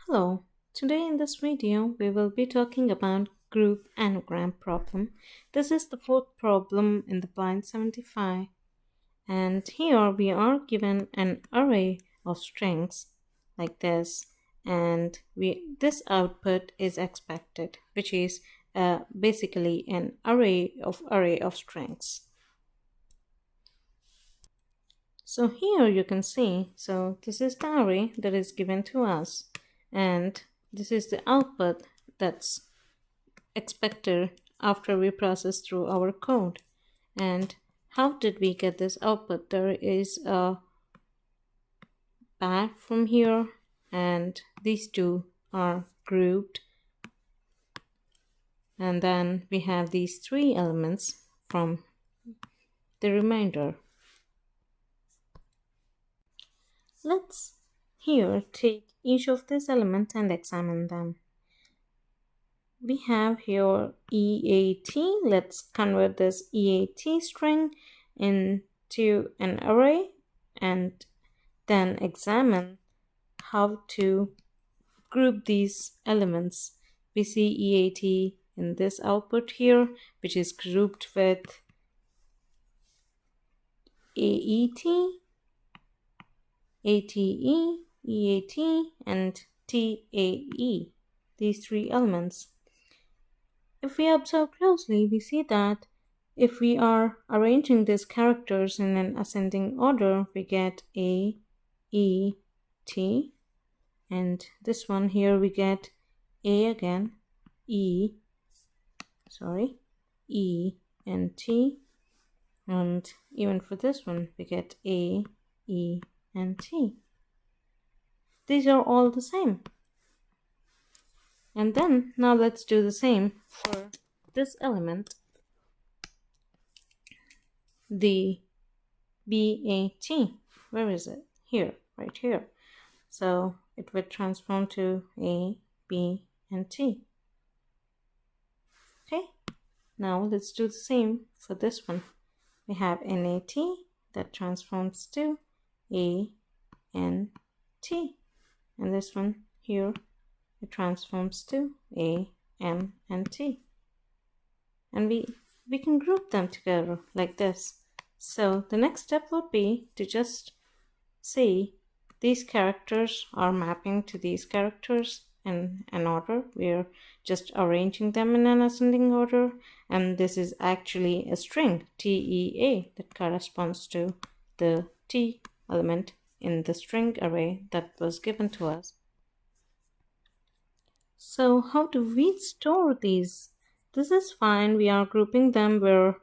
Hello, today in this video we will be talking about group anagram problem. This is the fourth problem in the blind 75, and here we are given an array of strings like this, and this output is expected, which is basically an array of strings. So here you can see, so this is the array that is given to us, and this is the output that's expected after we process through our code. And how did we get this output? There is a path from here, and these two are grouped, and then we have these three elements from the remainder. Let's here take each of these elements and examine them. We have here EAT. Let's convert this EAT string into an array and then examine how to group these elements. We see EAT in this output here, which is grouped with AET, ATE, EAT, and TAE, these three elements. If we observe closely, we see that if we are arranging these characters in an ascending order, we get A, E, T, and this one here we get A again, E, and T, and even for this one we get A, E, and T. These are all the same. And then now let's do the same for this element, the BAT. Where is it? Here, right here. So it would transform to A, B, and T. Okay, now let's do the same for this one. We have NAT that transforms to A, N, T. And this one here, it transforms to A, M, and T. And we can group them together like this. So the next step would be to just see these characters are mapping to these characters in an order. We're just arranging them in an ascending order, and this is actually a string TEA that corresponds to the T element in the string array that was given to us. So how do we store these? This is fine. We are grouping them where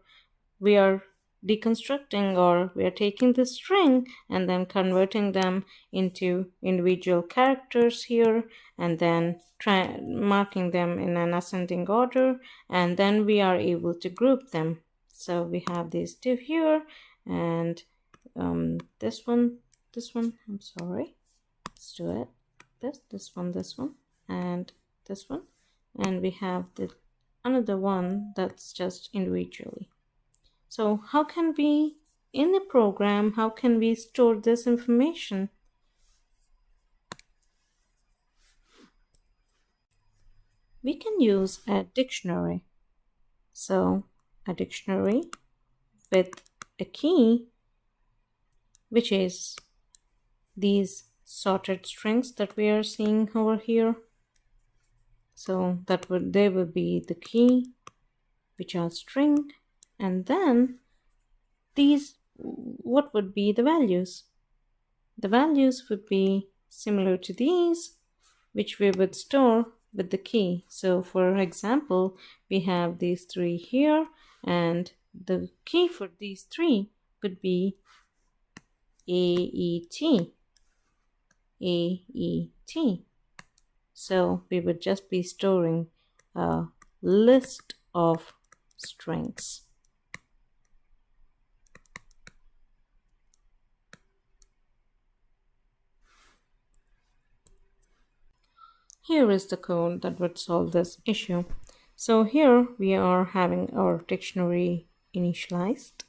we are deconstructing, or we are taking the string and then converting them into individual characters here, and then marking them in an ascending order, and then we are able to group them. So we have these two here, and this one, I'm sorry, let's do it, this one, and this one, and we have the another one that's just individually. So how can we, in a program, how can we store this information? We can use a dictionary. So a dictionary with a key, which is these sorted strings that we are seeing over here. So they would be the key, which are string, and then these, what would be the values? The values would be similar to these, which we would store with the key. So for example, we have these three here, and the key for these three would be AET. AET. So we would just be storing a list of strings. Here is the code that would solve this issue. So here we are having our dictionary initialized.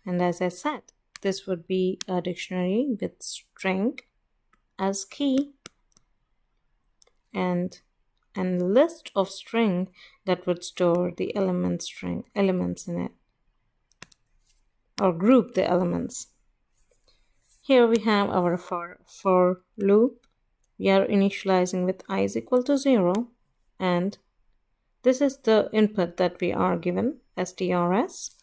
And as I said, this would be a dictionary with string as key and a list of string that would store the elements in it, or group the elements. Here we have our for loop. We are initializing with I is equal to 0, and this is the input that we are given, strs,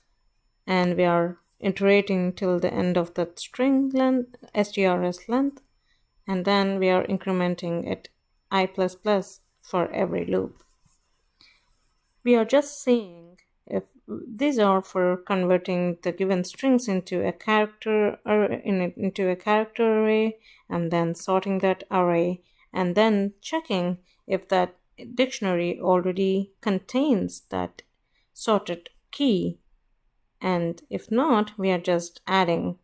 and we are iterating till the end of that string length, strs length, and then we are incrementing it I++ for every loop. We are just saying if these are for converting the given strings into a character or into a character array, and then sorting that array, and then checking if that dictionary already contains that sorted key, and if not, we are just adding.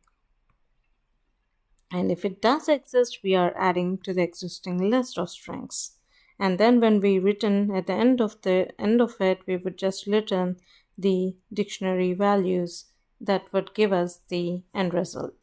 And if it does exist, we are adding to the existing list of strings. And then when we return at the end of it, we would just return the dictionary values that would give us the end result.